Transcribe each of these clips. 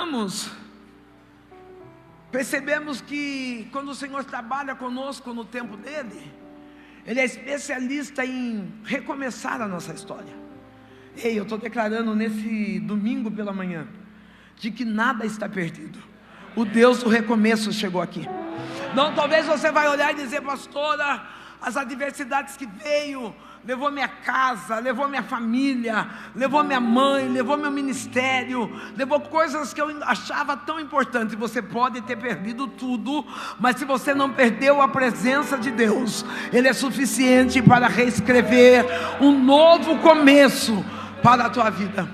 oramos, percebemos que quando o Senhor trabalha conosco no tempo dele, Ele é especialista em recomeçar a nossa história. Ei, eu estou declarando nesse domingo pela manhã, de que nada está perdido. O Deus do recomeço chegou aqui. Não, talvez você vai olhar e dizer: pastora, as adversidades que veio, levou minha casa, levou minha família, levou minha mãe, levou meu ministério, levou coisas que eu achava tão importantes. Você pode ter perdido tudo, mas se você não perdeu a presença de Deus, Ele é suficiente para reescrever um novo começo para a tua vida.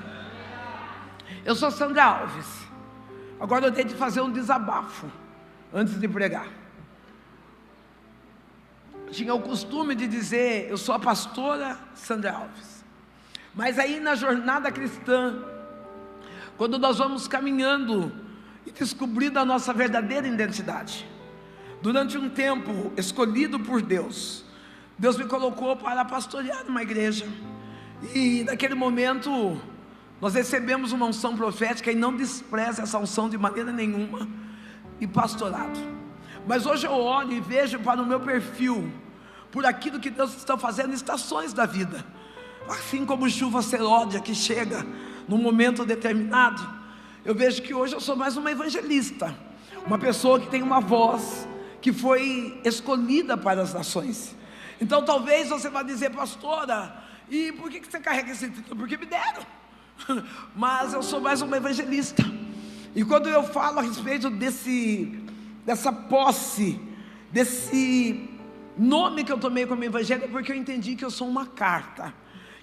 Eu sou Sandra Alves. Agora eu tenho de fazer um desabafo antes de pregar. Tinha o costume de dizer: eu sou a pastora Sandra Alves. Mas aí na jornada cristã, quando nós vamos caminhando e descobrindo a nossa verdadeira identidade, durante um tempo escolhido por Deus, Deus me colocou para pastorear uma igreja. E naquele momento nós recebemos uma unção profética, e não despreze essa unção de maneira nenhuma, e pastorado. Mas hoje eu olho e vejo para o meu perfil, por aquilo que Deus está fazendo em estações da vida. Assim como chuva seródia que chega num momento determinado, eu vejo que hoje eu sou mais uma evangelista, uma pessoa que tem uma voz, que foi escolhida para as nações. Então talvez você vá dizer: pastora, e por que você carrega esse título? Porque me deram. Mas eu sou mais uma evangelista. E quando eu falo a respeito dessa posse, desse nome que eu tomei como evangelho, é porque eu entendi que eu sou uma carta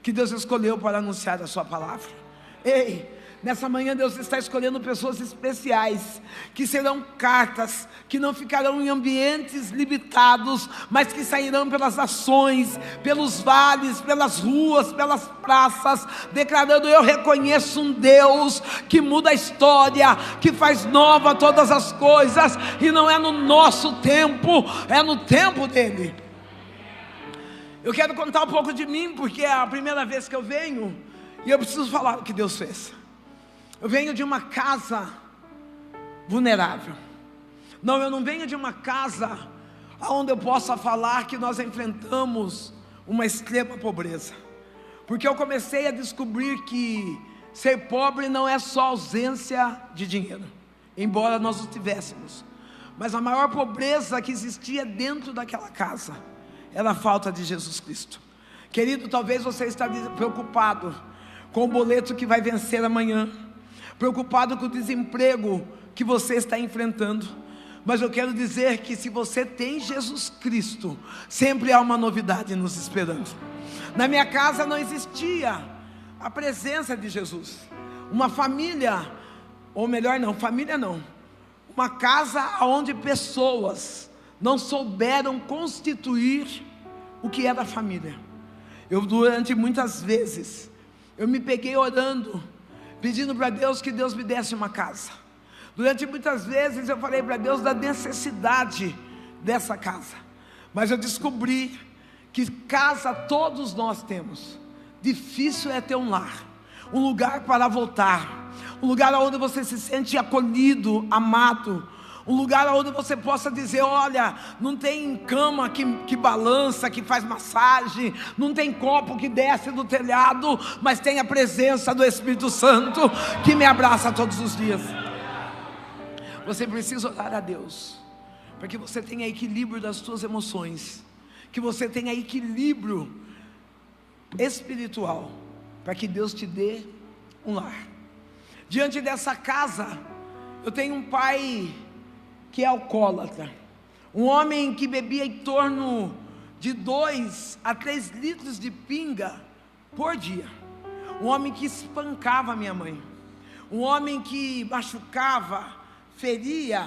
que Deus escolheu para anunciar a sua palavra. Ei, nessa manhã Deus está escolhendo pessoas especiais, que serão cartas, que não ficarão em ambientes limitados, mas que sairão pelas nações, pelos vales, pelas ruas, pelas praças, declarando: eu reconheço um Deus que muda a história, que faz nova todas as coisas, e não é no nosso tempo, é no tempo dele. Eu quero contar um pouco de mim, porque é a primeira vez que eu venho, e eu preciso falar o que Deus fez. Eu venho de uma casa vulnerável. Não, eu não venho de uma casa onde eu possa falar que nós enfrentamos uma extrema pobreza, porque eu comecei a descobrir que ser pobre não é só ausência de dinheiro, embora nós o tivéssemos, mas a maior pobreza que existia dentro daquela casa era a falta de Jesus Cristo. Querido, talvez você está preocupado com o boleto que vai vencer amanhã, preocupado com o desemprego que você está enfrentando, mas eu quero dizer que se você tem Jesus Cristo, sempre há uma novidade nos esperando. Na minha casa não existia a presença de Jesus, uma família, ou melhor não, família não, uma casa onde pessoas não souberam constituir o que era família. Eu durante muitas vezes, eu me peguei orando, pedindo para Deus que Deus me desse uma casa. Durante muitas vezes eu falei para Deus da necessidade dessa casa, mas eu descobri que casa todos nós temos. Difícil é ter um lar, um lugar para voltar, um lugar onde você se sente acolhido, amado, um lugar onde você possa dizer: olha, não tem cama que balança, que faz massagem, não tem copo que desce do telhado, mas tem a presença do Espírito Santo que me abraça todos os dias. Você precisa orar a Deus para que você tenha equilíbrio das suas emoções, que você tenha equilíbrio espiritual, para que Deus te dê um lar. Diante dessa casa, eu tenho um pai que é alcoólatra, um homem que bebia em torno de 2 a 3 litros de pinga por dia, um homem que espancava minha mãe, um homem que machucava, feria,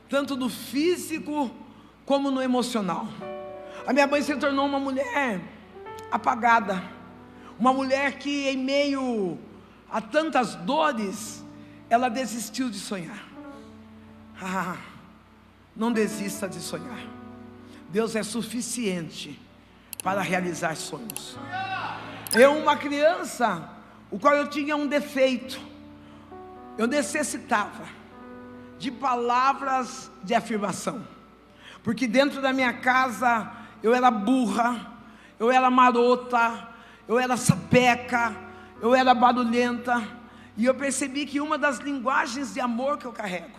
tanto no físico como no emocional. A minha mãe se tornou uma mulher apagada, uma mulher que em meio a tantas dores, ela desistiu de sonhar. Não desista de sonhar. Deus é suficiente para realizar sonhos. Eu, uma criança, o qual eu tinha um defeito, eu necessitava de palavras de afirmação, porque dentro da minha casa eu era burra, eu era marota, eu era sapeca, eu era barulhenta, e eu percebi que uma das linguagens de amor que eu carrego,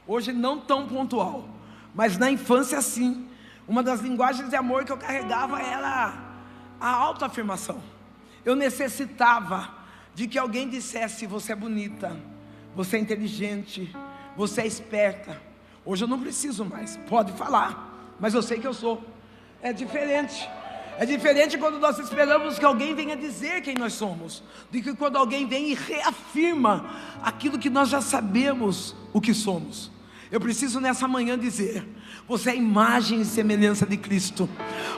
hoje não tão pontual, mas na infância sim, uma das linguagens de amor que eu carregava era a autoafirmação. Eu necessitava de que alguém dissesse: você é bonita, você é inteligente, você é esperta. Hoje eu não preciso mais, pode falar, mas eu sei que eu sou. É diferente. É diferente quando nós esperamos que alguém venha dizer quem nós somos, do que quando alguém vem e reafirma aquilo que nós já sabemos o que somos. Eu preciso nessa manhã dizer: você é a imagem e semelhança de Cristo,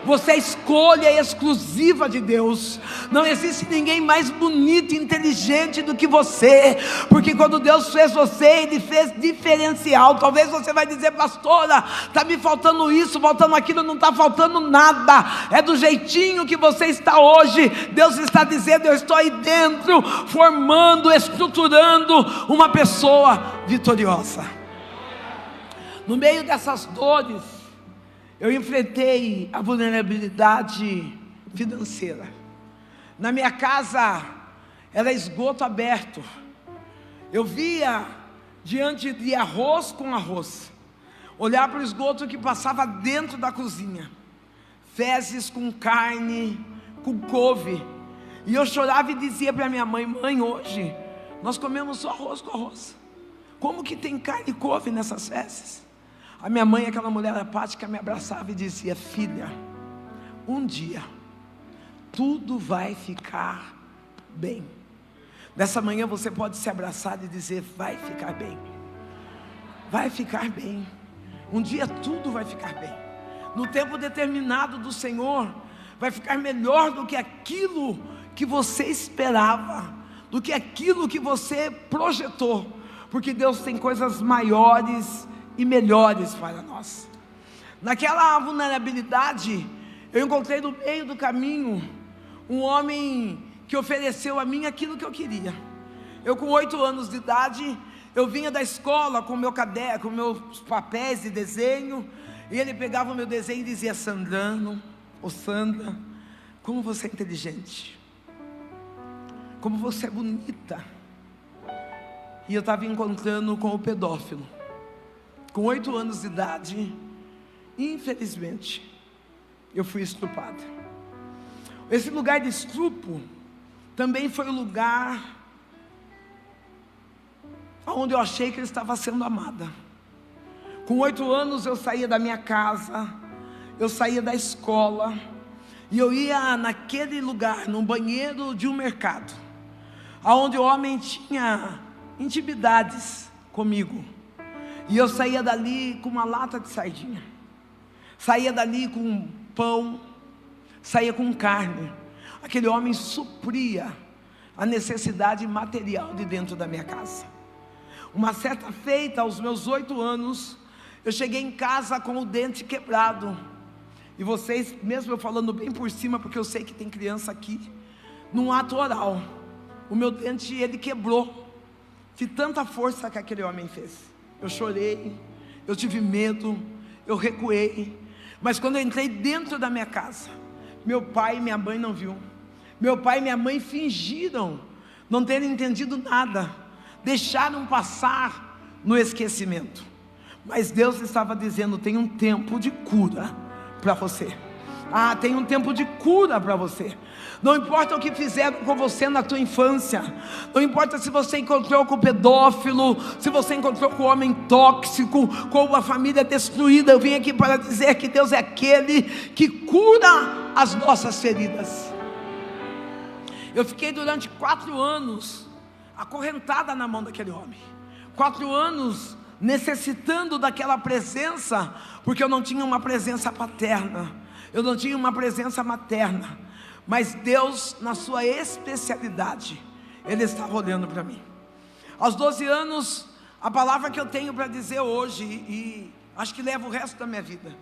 você é a escolha exclusiva de Deus. Não existe ninguém mais bonito e inteligente do que você, porque quando Deus fez você, Ele fez diferencial. Talvez você vai dizer: pastora, está me faltando isso, faltando aquilo. Não está faltando nada, é do jeitinho que você está hoje. Deus está dizendo: eu estou aí dentro, formando, estruturando uma pessoa vitoriosa. No meio dessas dores, eu enfrentei a vulnerabilidade financeira. Na minha casa, era esgoto aberto. Eu via diante de arroz com arroz, olhar para o esgoto que passava dentro da cozinha, fezes com carne, com couve, e eu chorava e dizia para minha mãe: mãe, hoje nós comemos só arroz com arroz, como que tem carne e couve nessas fezes? A minha mãe, aquela mulher apática, me abraçava e dizia: filha, um dia tudo vai ficar bem. Nessa manhã você pode se abraçar e dizer: vai ficar bem, vai ficar bem. Um dia tudo vai ficar bem. No tempo determinado do Senhor, vai ficar melhor do que aquilo que você esperava, do que aquilo que você projetou, porque Deus tem coisas maiores e melhores para nós. Naquela vulnerabilidade, eu encontrei no meio do caminho um homem que ofereceu a mim aquilo que eu queria. Eu, com 8 anos de idade, eu vinha da escola com meu caderno, com meus papéis de desenho, e ele pegava o meu desenho e dizia: Sandrano, ou Sandra, como você é inteligente, como você é bonita. E eu estava encontrando com o pedófilo. Com 8 anos de idade, infelizmente, eu fui estuprada. Esse lugar de estupro também foi o lugar onde eu achei que eu estava sendo amada. Com 8 anos eu saía da minha casa, eu saía da escola, e eu ia naquele lugar, no banheiro de um mercado, onde o homem tinha intimidades comigo. E eu saía dali com uma lata de sardinha, saía dali com pão, saía com carne. Aquele homem supria a necessidade material de dentro da minha casa. Uma certa feita, aos meus 8 anos, eu cheguei em casa com o dente quebrado. E vocês, mesmo eu falando bem por cima, porque eu sei que tem criança aqui, num ato oral, o meu dente, ele quebrou, de tanta força que aquele homem fez. Eu chorei, eu tive medo, eu recuei. Mas quando eu entrei dentro da minha casa, meu pai e minha mãe não viu. Meu pai e minha mãe fingiram não terem entendido nada, deixaram passar no esquecimento. Mas Deus estava dizendo: tem um tempo de cura para você. Tem um tempo de cura para você. Não importa o que fizeram com você na tua infância, não importa se você encontrou com o pedófilo, se você encontrou com o homem tóxico, com a família destruída. Eu vim aqui para dizer que Deus é aquele que cura as nossas feridas. Eu fiquei durante 4 anos acorrentada na mão daquele homem, 4 anos necessitando daquela presença, porque eu não tinha uma presença paterna, eu não tinha uma presença materna. Mas Deus, na sua especialidade, Ele estava olhando para mim. Aos 12 anos, a palavra que eu tenho para dizer hoje, e acho que leva o resto da minha vida,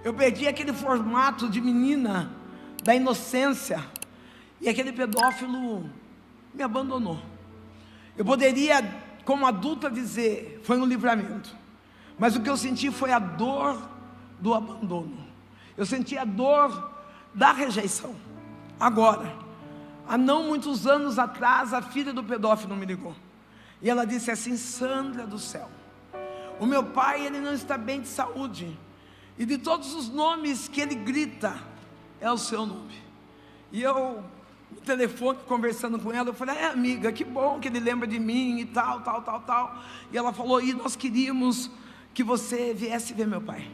eu perdi aquele formato de menina, da inocência, e aquele pedófilo me abandonou. Eu poderia como adulta dizer, foi um livramento. Mas o que eu senti foi a dor do abandono. Eu senti a dor da rejeição. Agora, há não muitos anos atrás, a filha do pedófilo me ligou. E ela disse assim: Sandra do céu, o meu pai, ele não está bem de saúde. E de todos os nomes que ele grita, é o seu nome. E eu, no telefone, conversando com ela, eu falei: amiga, que bom que ele lembra de mim e tal. E ela falou: e nós queríamos que você viesse ver meu pai.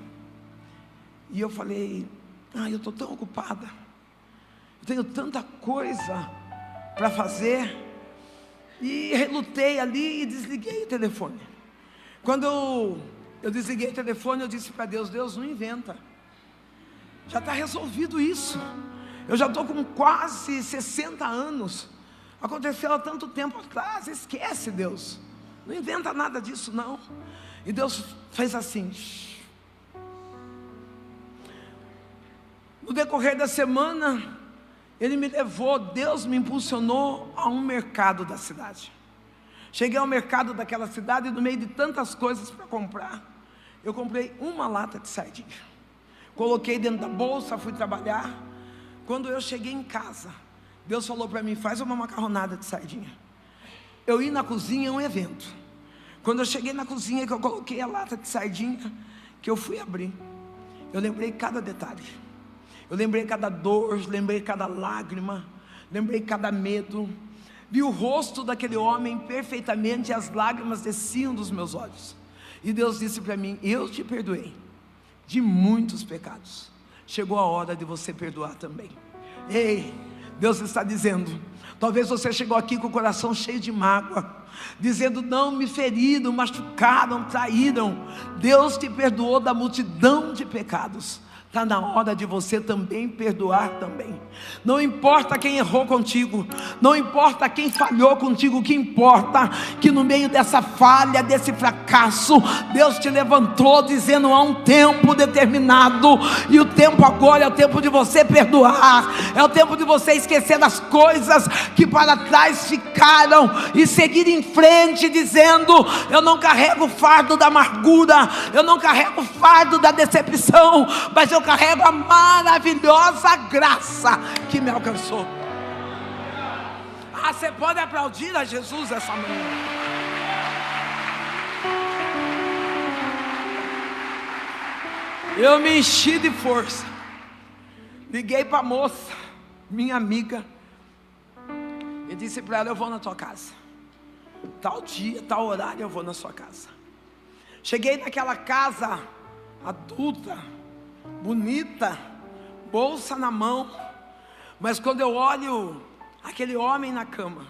E eu falei: eu estou tão ocupada, eu tenho tanta coisa para fazer. E relutei ali e desliguei o telefone. Quando eu desliguei o telefone, eu disse para Deus: Deus, não inventa, já está resolvido isso. Eu já estou com quase 60 anos, aconteceu há tanto tempo atrás, esquece, Deus, não inventa nada disso não. E Deus fez assim. No decorrer da semana, Ele me levou, Deus me impulsionou a um mercado da cidade. Cheguei ao mercado daquela cidade e no meio de tantas coisas para comprar, eu comprei uma lata de sardinha, coloquei dentro da bolsa, fui trabalhar. Quando eu cheguei em casa, Deus falou para mim: faz uma macarronada de sardinha. Eu ia na cozinha, um evento. Quando eu cheguei na cozinha, que eu coloquei a lata de sardinha, que eu fui abrir, eu lembrei cada detalhe. Eu lembrei cada dor, lembrei cada lágrima, lembrei cada medo. Vi o rosto daquele homem perfeitamente e as lágrimas desciam dos meus olhos. E Deus disse para mim: eu te perdoei de muitos pecados. Chegou a hora de você perdoar também. Ei, Deus está dizendo, talvez você chegou aqui com o coração cheio de mágoa, dizendo: não, me feriram, machucaram, traíram. Deus te perdoou da multidão de pecados. Está na hora de você também perdoar também. Não importa quem errou contigo, não importa quem falhou contigo, o que importa que no meio dessa falha, desse fracasso, Deus te levantou dizendo: há um tempo determinado, e o tempo agora é o tempo de você perdoar, é o tempo de você esquecer das coisas que para trás ficaram e seguir em frente dizendo: eu não carrego o fardo da amargura, eu não carrego o fardo da decepção, mas eu carrego a maravilhosa graça que me alcançou. Você pode aplaudir a Jesus essa manhã. Eu me enchi de força. Liguei para a moça, minha amiga, e disse para ela: eu vou na tua casa, tal dia, tal horário eu vou na sua casa. Cheguei naquela casa adulta, bonita, bolsa na mão, mas quando eu olho aquele homem na cama,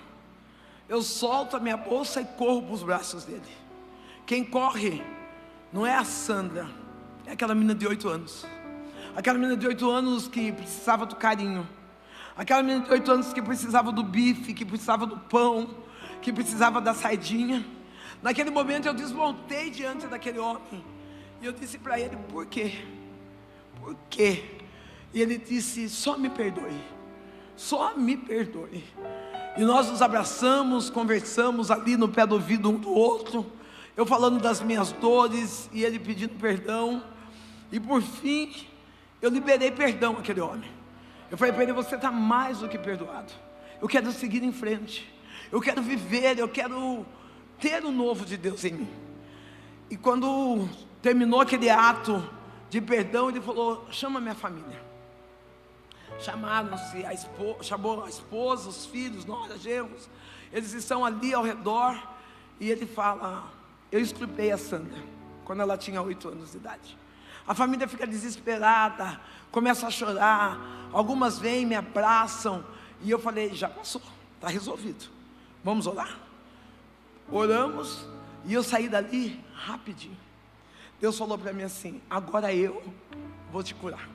eu solto a minha bolsa e corro para os braços dele. Quem corre não é a Sandra, é aquela menina de 8 anos. Aquela menina de 8 anos que precisava do carinho. Aquela menina de 8 anos que precisava do bife, que precisava do pão, que precisava da sardinha. Naquele momento eu desmontei diante daquele homem e eu disse para ele: por quê? Por quê? E ele disse: só me perdoe, só me perdoe. E nós nos abraçamos, conversamos ali no pé do ouvido um do outro, eu falando das minhas dores e ele pedindo perdão. E por fim, eu liberei perdão àquele homem. Eu falei para ele: você está mais do que perdoado. Eu quero seguir em frente, eu quero viver, eu quero ter o novo de Deus em mim. E quando terminou aquele ato de perdão, ele falou: chama minha família. Chamaram-se chamou a esposa, os filhos, nora, genros. Eles estão ali ao redor. E ele fala: eu estrupei a Sandra quando ela tinha 8 anos de idade. A família fica desesperada, começa a chorar. Algumas vêm, me abraçam. E eu falei: já passou, está resolvido, vamos orar. Oramos e eu saí dali rapidinho. Deus falou para mim assim: agora eu vou te curar.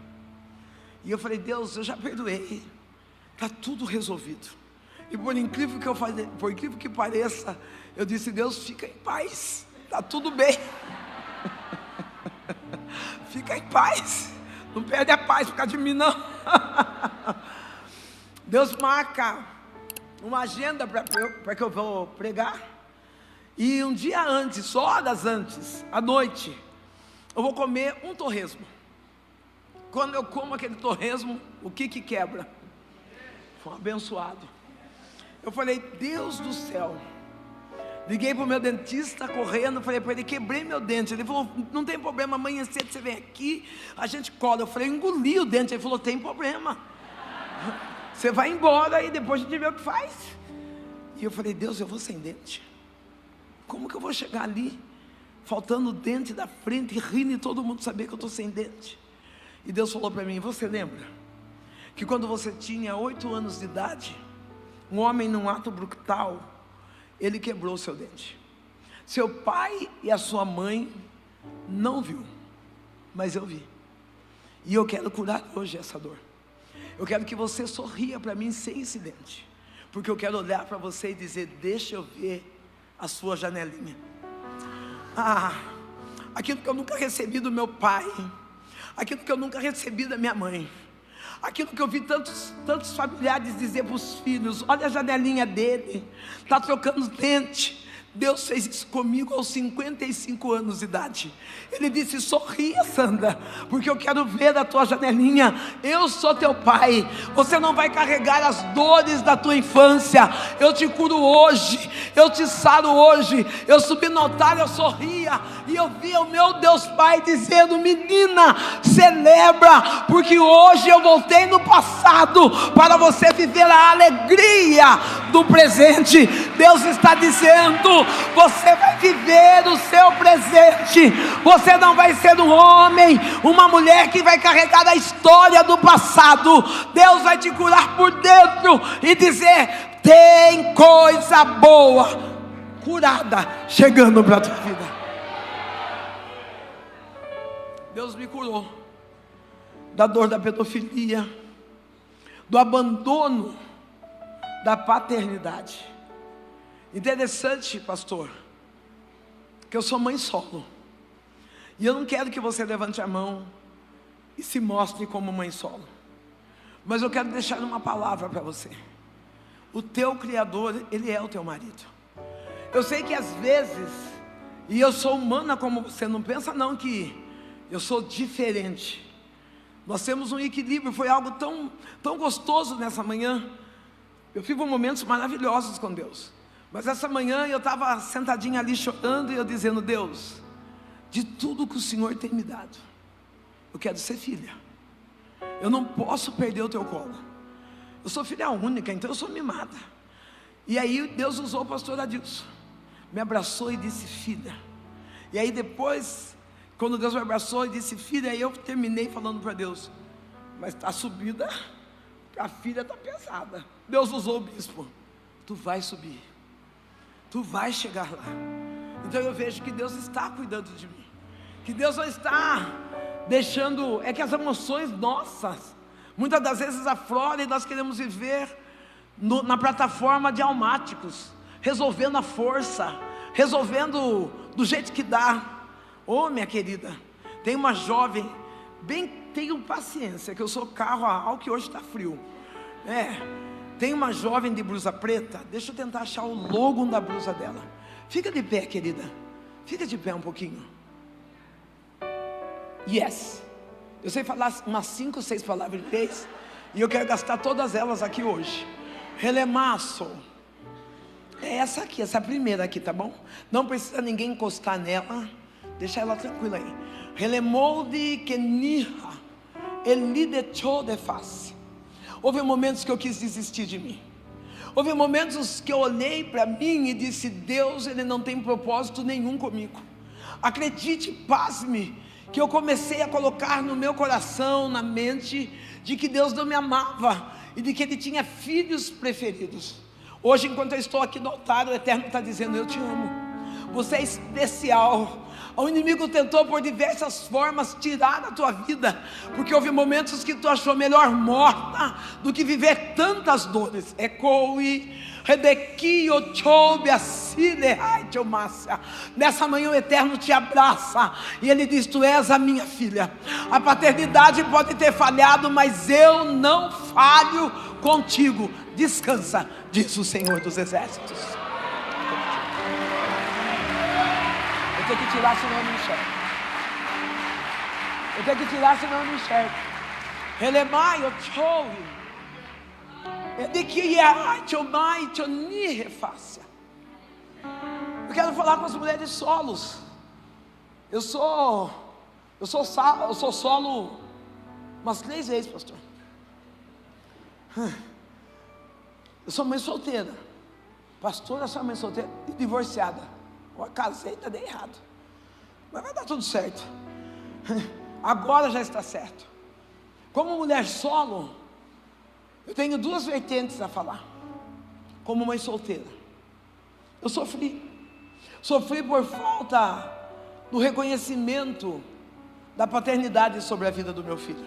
E eu falei: Deus, eu já perdoei, está tudo resolvido. E por incrível que pareça, eu disse: Deus, fica em paz, está tudo bem. Fica em paz, não perde a paz por causa de mim não. Deus marca uma agenda para que eu vou pregar. E um dia antes, horas antes, à noite, eu vou comer um torresmo. Quando eu como aquele torresmo, o que quebra? Foi um abençoado. Eu falei, Deus do céu. Liguei para o meu dentista correndo, falei para ele, quebrei meu dente. Ele falou, não tem problema, amanhã cedo você vem aqui, a gente cola. Eu falei, engoli o dente. Ele falou, tem problema, você vai embora e depois a gente vê o que faz. E eu falei, Deus, eu vou sem dente. Como que eu vou chegar ali, faltando o dente da frente e rindo e todo mundo saber que eu estou sem dente? E Deus falou para mim, você lembra que quando você tinha 8 anos de idade, um homem num ato brutal, ele quebrou o seu dente. Seu pai e a sua mãe não viu, mas eu vi. E eu quero curar hoje essa dor. Eu quero que você sorria para mim sem esse dente, porque eu quero olhar para você e dizer, deixa eu ver a sua janelinha. Aquilo que eu nunca recebi do meu pai, aquilo que eu nunca recebi da minha mãe, aquilo que eu vi tantos familiares dizer para os filhos, olha a janelinha dele, está trocando dente. Deus fez isso comigo aos 55 anos de idade. Ele disse, sorria, Sandra, porque eu quero ver a tua janelinha. Eu sou teu pai, você não vai carregar as dores da tua infância. Eu te curo hoje, eu te saro hoje. Eu subi no altar, eu sorria, e eu via o meu Deus Pai dizendo, menina, celebra, porque hoje eu voltei no passado, para você viver a alegria do presente. Deus está dizendo, você vai viver o seu presente. Você não vai ser um homem, uma mulher que vai carregar a história do passado. Deus vai te curar por dentro e dizer, tem coisa boa, curada, chegando para a tua vida. Deus me curou da dor da pedofilia, do abandono da paternidade. Interessante, pastor, que eu sou mãe solo, e eu não quero que você levante a mão e se mostre como mãe solo, mas eu quero deixar uma palavra para você. O teu Criador, Ele é o teu marido. Eu sei que às vezes, e eu sou humana como você, não pensa não que eu sou diferente. Nós temos um equilíbrio, foi algo tão gostoso nessa manhã. Eu vivo momentos maravilhosos com Deus. Mas essa manhã eu estava sentadinha ali chorando e eu dizendo, Deus, de tudo que o Senhor tem me dado, eu quero ser filha. Eu não posso perder o teu colo. Eu sou filha única, então eu sou mimada. E aí Deus usou o pastor Adilson, me abraçou e disse, filha. E aí depois, quando Deus me abraçou e disse, filha, aí eu terminei falando para Deus, mas a subida para a filha está pesada. Deus usou o bispo, tu vai subir, tu vai chegar lá. Então eu vejo que Deus está cuidando de mim, que Deus não está deixando, é que as emoções nossas, muitas das vezes afloram e nós queremos viver na plataforma de almáticos, resolvendo a força, resolvendo do jeito que dá. Ô minha querida, tem uma jovem, tenham paciência, que eu sou carro a álcool que hoje está frio. Tem uma jovem de blusa preta, deixa eu tentar achar o logo da blusa dela. Fica de pé, querida, fica de pé um pouquinho. Yes, eu sei falar umas 5 ou 6 palavras em inglês, e eu quero gastar todas elas aqui hoje. Relemaço, é essa aqui, essa primeira aqui, tá bom? Não precisa ninguém encostar nela, deixa ela tranquila aí. Relemolde que nirra, ele deixou de face. Houve momentos que eu quis desistir de mim. Houve momentos que eu olhei para mim e disse, Deus, Ele não tem propósito nenhum comigo. Acredite, pasme, que eu comecei a colocar no meu coração, na mente, de que Deus não me amava e de que Ele tinha filhos preferidos. Hoje, enquanto eu estou aqui no altar, o Eterno está dizendo, eu te amo, você é especial. O inimigo tentou por diversas formas tirar a tua vida, porque houve momentos que tu achou melhor morta do que viver tantas dores. Nessa manhã o Eterno te abraça e Ele diz, tu és a minha filha. A paternidade pode ter falhado, mas eu não falho contigo. Descansa, diz o Senhor dos Exércitos. tenho que tirar, senão eu não enxergo. Eu tenho que tirar, senão eu não enxergo. Relemai, eu chove. De que eu quero falar com as mulheres solos. Eu sou solo umas 3 vezes, pastor. Eu sou mãe solteira. Pastora, sou mãe solteira e divorciada. Eu casei, tá dei errado. Mas vai dar tudo certo. Agora já está certo. Como mulher solo, eu tenho 2 vertentes a falar. Como mãe solteira, eu sofri por falta do reconhecimento da paternidade sobre a vida do meu filho.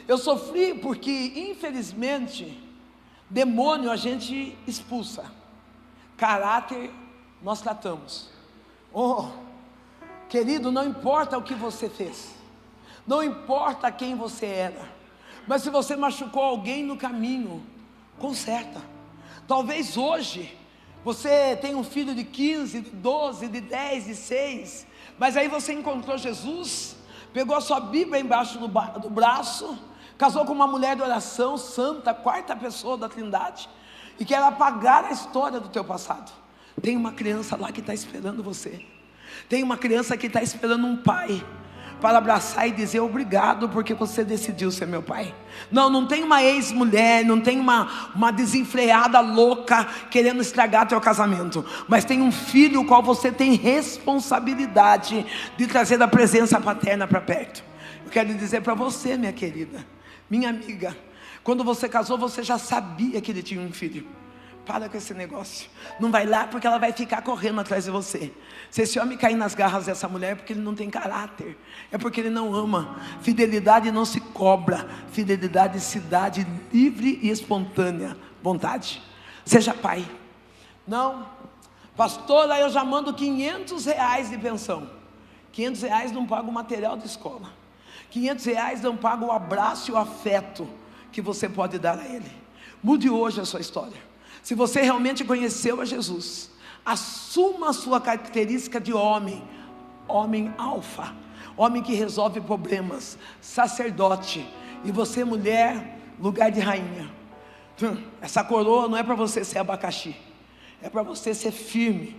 Eu sofri porque, infelizmente, demônio a gente expulsa, caráter nós tratamos. Oh, querido, não importa o que você fez, não importa quem você era, mas se você machucou alguém no caminho, conserta. Talvez hoje você tenha um filho de 15, de 12, de 10, de 6, mas aí você encontrou Jesus, pegou a sua Bíblia embaixo do braço, casou com uma mulher de oração santa, 4ª pessoa da Trindade, e quer apagar a história do teu passado. Tem uma criança lá que está esperando você. Tem uma criança que está esperando um pai para abraçar e dizer obrigado porque você decidiu ser meu pai. Não tem uma ex-mulher, não tem uma desenfreada louca querendo estragar teu casamento, mas tem um filho o qual você tem responsabilidade de trazer a presença paterna para perto. Eu quero dizer para você, minha querida, minha amiga, quando você casou você já sabia que ele tinha um filho. Para com esse negócio. Não vai lá porque ela vai ficar correndo atrás de você. Se esse homem cair nas garras dessa mulher é porque ele não tem caráter, é porque ele não ama. Fidelidade não se cobra, fidelidade se dá de livre e espontânea vontade. Seja pai. Não, pastora, eu já mando R$500 de pensão. R$500 não paga o material da escola. R$500 não paga o abraço e o afeto que você pode dar a ele. Mude hoje a sua história. Se você realmente conheceu a Jesus, assuma a sua característica de homem alfa, homem que resolve problemas, sacerdote, e você mulher, lugar de rainha. Essa coroa não é para você ser abacaxi, é para você ser firme,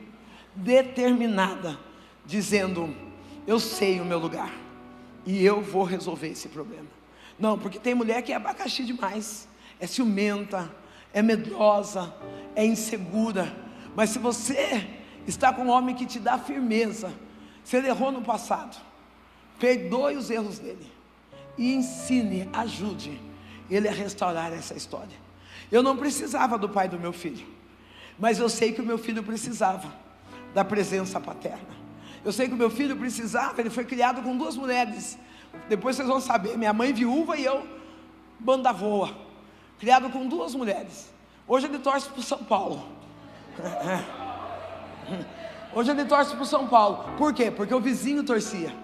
determinada, dizendo, eu sei o meu lugar, e eu vou resolver esse problema. Não, porque tem mulher que é abacaxi demais, é ciumenta, é medrosa, é insegura. Mas se você está com um homem que te dá firmeza, se ele errou no passado, perdoe os erros dele e ensine, ajude ele a restaurar essa história. Eu não precisava do pai do meu filho, mas eu sei que o meu filho precisava da presença paterna. Eu sei que o meu filho precisava, ele foi criado com 2 mulheres. Depois vocês vão saber, minha mãe viúva e eu banda voa, criado com 2 mulheres. Hoje ele torce para o São Paulo. Hoje ele torce para o São Paulo. Por quê? Porque o vizinho torcia.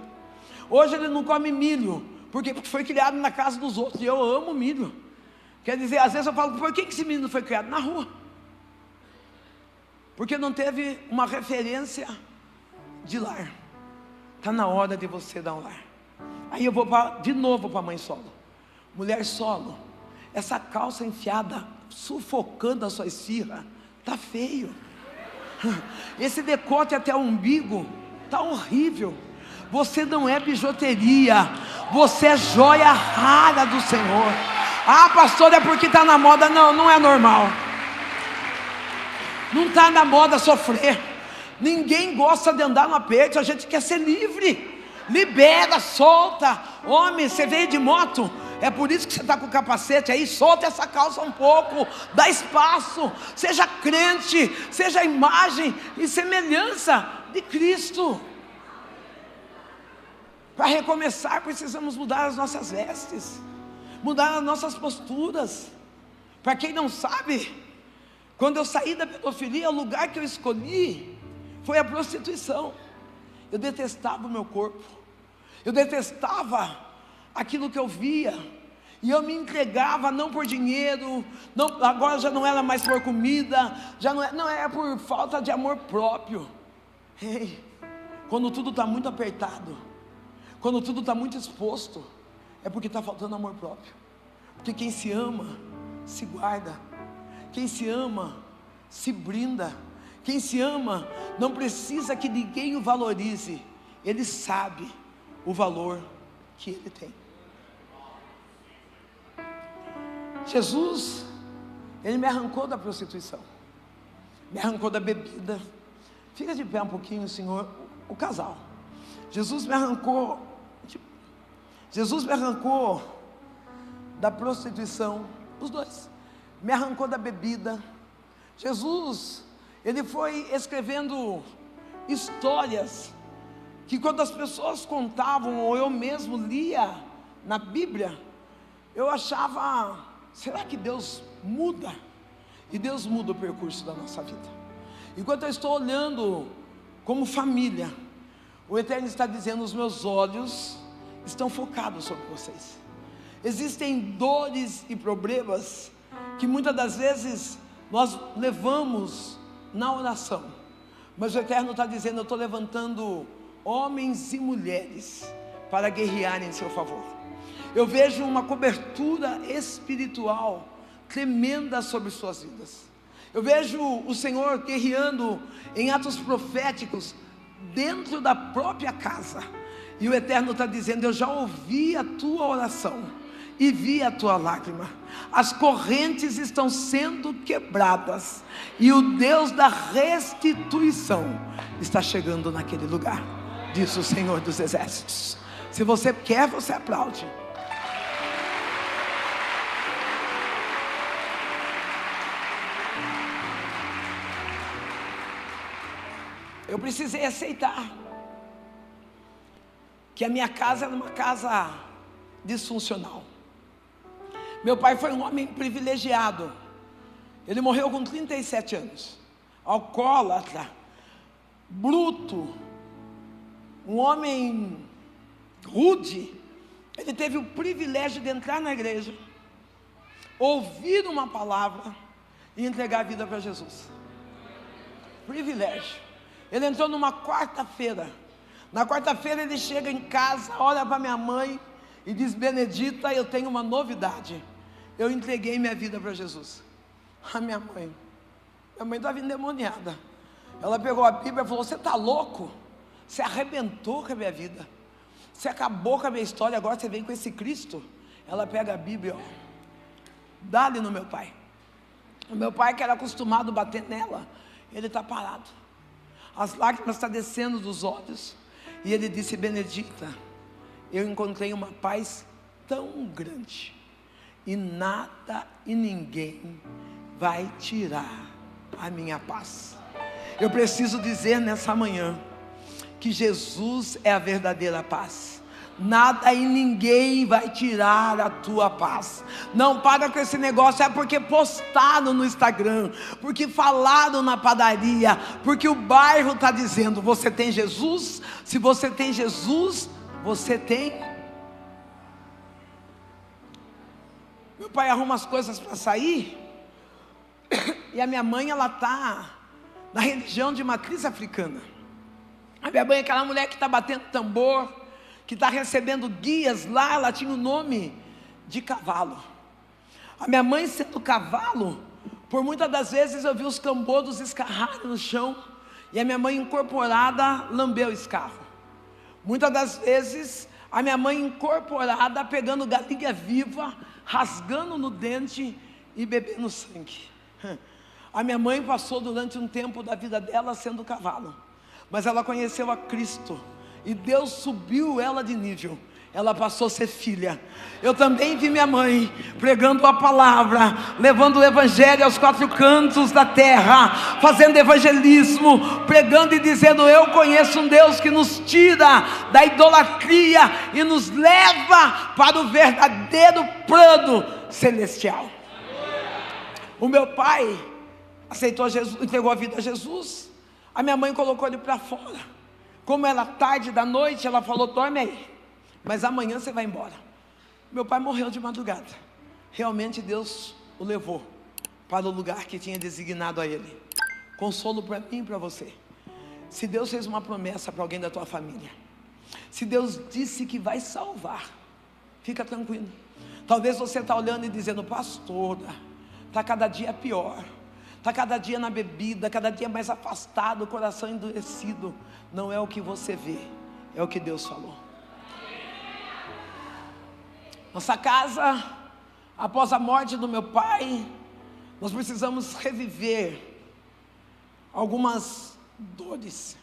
Hoje ele não come milho. Por quê? Porque foi criado na casa dos outros. E eu amo milho. Quer dizer, às vezes eu falo, por que esse menino foi criado na rua? Porque não teve uma referência de lar. Está na hora de você dar um lar. Aí eu vou de novo para a mãe solo. Mulher solo, essa calça enfiada, sufocando a sua esfirra, está feio. Esse decote até o umbigo, está horrível. Você não é bijuteria, você é joia rara do Senhor. Ah, pastor, é porque está na moda. Não é normal. Não está na moda sofrer. Ninguém gosta de andar no aperto, a gente quer ser livre. Libera, solta. Homem, você veio de moto, é por isso que você está com o capacete aí. Solta essa calça um pouco, dá espaço. Seja crente, seja a imagem e semelhança de Cristo. Para recomeçar precisamos mudar as nossas vestes, mudar as nossas posturas. Para quem não sabe, quando eu saí da pedofilia, o lugar que eu escolhi foi a prostituição. Eu detestava o meu corpo, eu detestava aquilo que eu via, e eu me entregava não por dinheiro, não, agora já não era mais por comida, já não era por falta de amor próprio. Ei, quando tudo está muito apertado, quando tudo está muito exposto, é porque está faltando amor próprio. Porque quem se ama, se guarda. Quem se ama, se brinda. Quem se ama, não precisa que ninguém o valorize. Ele sabe o valor que ele tem. Jesus, ele me arrancou da prostituição, me arrancou da bebida. Fica de pé um pouquinho, Senhor, o casal. Jesus me arrancou da prostituição, os dois. Me arrancou da bebida. Jesus, ele foi escrevendo histórias que quando as pessoas contavam, ou eu mesmo lia na Bíblia, eu achava, será que Deus muda? E Deus muda o percurso da nossa vida. Enquanto eu estou olhando como família, o Eterno está dizendo, os meus olhos estão focados sobre vocês. Existem dores e problemas que muitas das vezes nós levamos na oração, mas o Eterno está dizendo, eu estou levantando homens e mulheres para guerrearem em seu favor. Eu vejo uma cobertura espiritual tremenda sobre suas vidas. Eu vejo o Senhor guerreando em atos proféticos dentro da própria casa. E o Eterno está dizendo, eu já ouvi a tua oração e vi a tua lágrima. As correntes estão sendo quebradas e o Deus da restituição está chegando naquele lugar, diz o Senhor dos Exércitos. Se você quer, você aplaude. Eu precisei aceitar que a minha casa era uma casa disfuncional. Meu pai foi um homem privilegiado. Ele morreu com 37 anos. Alcoólatra, bruto, um homem rude. Ele teve o privilégio de entrar na igreja, ouvir uma palavra e entregar a vida para Jesus. Privilégio. Ele entrou numa quarta-feira. Na quarta-feira ele chega em casa, olha para minha mãe e diz, Benedita, eu tenho uma novidade. Eu entreguei minha vida para Jesus. A minha mãe estava endemoniada. Ela pegou a Bíblia e falou, você está louco? Você arrebentou com a minha vida. Você acabou com a minha história, agora você vem com esse Cristo. Ela pega a Bíblia, ó, dá-lhe no meu pai. O meu pai, que era acostumado a bater nela, ele está parado. As lágrimas estão descendo dos olhos. E ele disse, Benedita, eu encontrei uma paz tão grande, e nada e ninguém vai tirar a minha paz. Eu preciso dizer nessa manhã, que Jesus é a verdadeira paz. Nada e ninguém vai tirar a tua paz. Não para com esse negócio, é porque postaram no Instagram, porque falaram na padaria, porque o bairro está dizendo, você tem Jesus? Se você tem Jesus, você tem. Meu pai arruma as coisas para sair, e a minha mãe, ela está na religião de matriz africana. A minha mãe é aquela mulher que está batendo tambor, que está recebendo guias lá. Ela tinha o nome de cavalo. A minha mãe, sendo cavalo, por muitas das vezes eu vi os cambodos escarrarem no chão, e a minha mãe incorporada lambeu o escarro. Muitas das vezes a minha mãe incorporada pegando galinha viva, rasgando no dente e bebendo sangue. A minha mãe passou durante um tempo da vida dela sendo cavalo, mas ela conheceu a Cristo, e Deus subiu ela de nível. Ela passou a ser filha. Eu também vi minha mãe pregando a palavra, levando o evangelho aos quatro cantos da terra, fazendo evangelismo, pregando e dizendo, eu conheço um Deus que nos tira da idolatria e nos leva para o verdadeiro plano celestial. O meu pai aceitou Jesus, entregou a vida a Jesus. A minha mãe colocou ele para fora. Como era tarde da noite, ela falou, dorme aí, mas amanhã você vai embora. Meu pai morreu de madrugada. Realmente Deus o levou para o lugar que tinha designado a ele. Consolo para mim e para você. Se Deus fez uma promessa para alguém da tua família, se Deus disse que vai salvar, fica tranquilo. Talvez você está olhando e dizendo: pastora, está cada dia pior, está cada dia na bebida, cada dia mais afastado, o coração endurecido. Não é o que você vê, é o que Deus falou. Nossa casa, após a morte do meu pai, nós precisamos reviver algumas dores.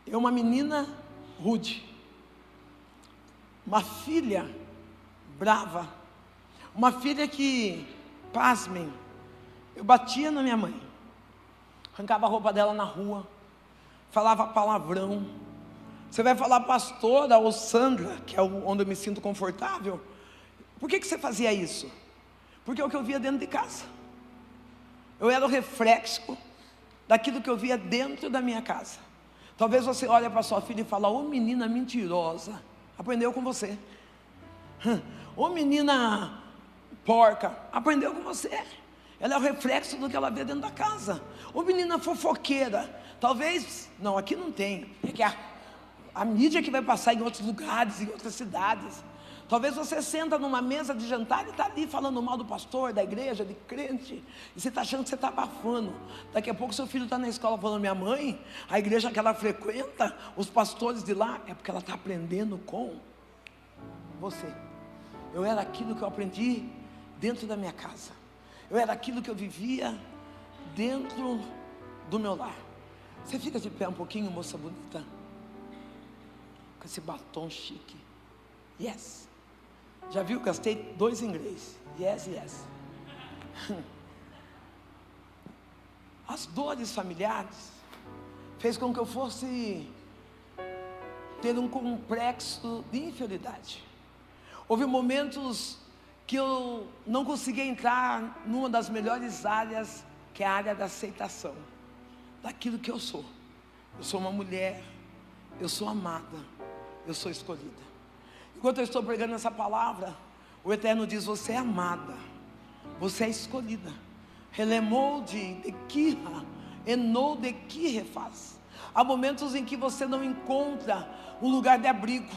Eu, uma menina rude, uma filha brava, uma filha que, pasmem, eu batia na minha mãe, arrancava a roupa dela na rua, falava palavrão. Você vai falar: pastora ou Sandra, que é onde eu me sinto confortável, por que você fazia isso? Porque é o que eu via dentro de casa. Eu era o reflexo daquilo que eu via dentro da minha casa. Talvez você olhe para sua filha e fale: ô menina mentirosa, aprendeu com você. Ô menina porca, aprendeu com você. Ela é o reflexo do que ela vê dentro da casa. Ô menina fofoqueira, talvez, não, aqui não tem, é que a mídia que vai passar em outros lugares, em outras cidades. Talvez você senta numa mesa de jantar e está ali falando mal do pastor, da igreja, de crente, e você está achando que você está abafando. Daqui a pouco seu filho está na escola falando: minha mãe, a igreja que ela frequenta, os pastores de lá, é porque ela está aprendendo com você. Eu era aquilo que eu aprendi dentro da minha casa. Eu era aquilo que eu vivia dentro do meu lar. Você fica de pé um pouquinho, moça bonita, com esse batom chique. Yes. Já viu? Gastei 2 em inglês. Yes, yes. As dores familiares fez com que eu fosse ter um complexo de inferioridade. Houve momentos que eu não conseguia entrar numa das melhores áreas, que é a área da aceitação daquilo que eu sou. Eu sou uma mulher, eu sou amada, eu sou escolhida. Enquanto eu estou pregando essa palavra, o Eterno diz: você é amada, você é escolhida. Relemou de Kira, enou de Kirefaz. Há momentos em que você não encontra um lugar de abrigo,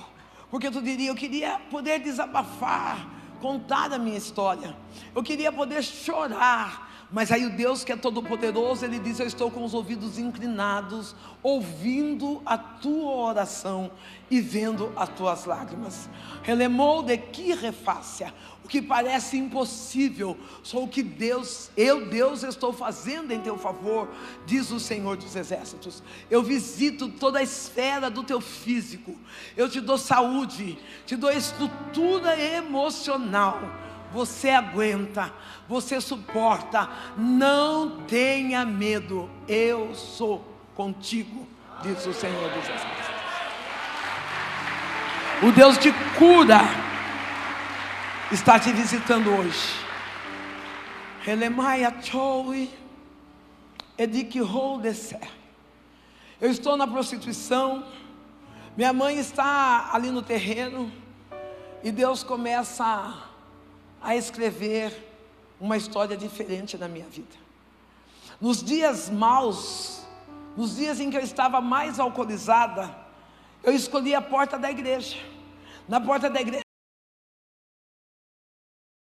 porque tu diria: eu queria poder desabafar, contar a minha história, eu queria poder chorar. Mas aí o Deus que é todo poderoso, Ele diz: eu estou com os ouvidos inclinados, ouvindo a tua oração e vendo as tuas lágrimas. Relemou de que refácia, o que parece impossível, só o que Deus estou fazendo em teu favor, diz o Senhor dos Exércitos. Eu visito toda a esfera do teu físico, eu te dou saúde, te dou estrutura emocional. Você aguenta, você suporta, não tenha medo, eu sou contigo, diz o Senhor dos Exércitos. O Deus de cura está te visitando hoje. Eu estou na prostituição, minha mãe está ali no terreno, e Deus começa a escrever uma história diferente na minha vida. Nos dias maus, nos dias em que eu estava mais alcoolizada, eu escolhi a porta da igreja. Na porta da igreja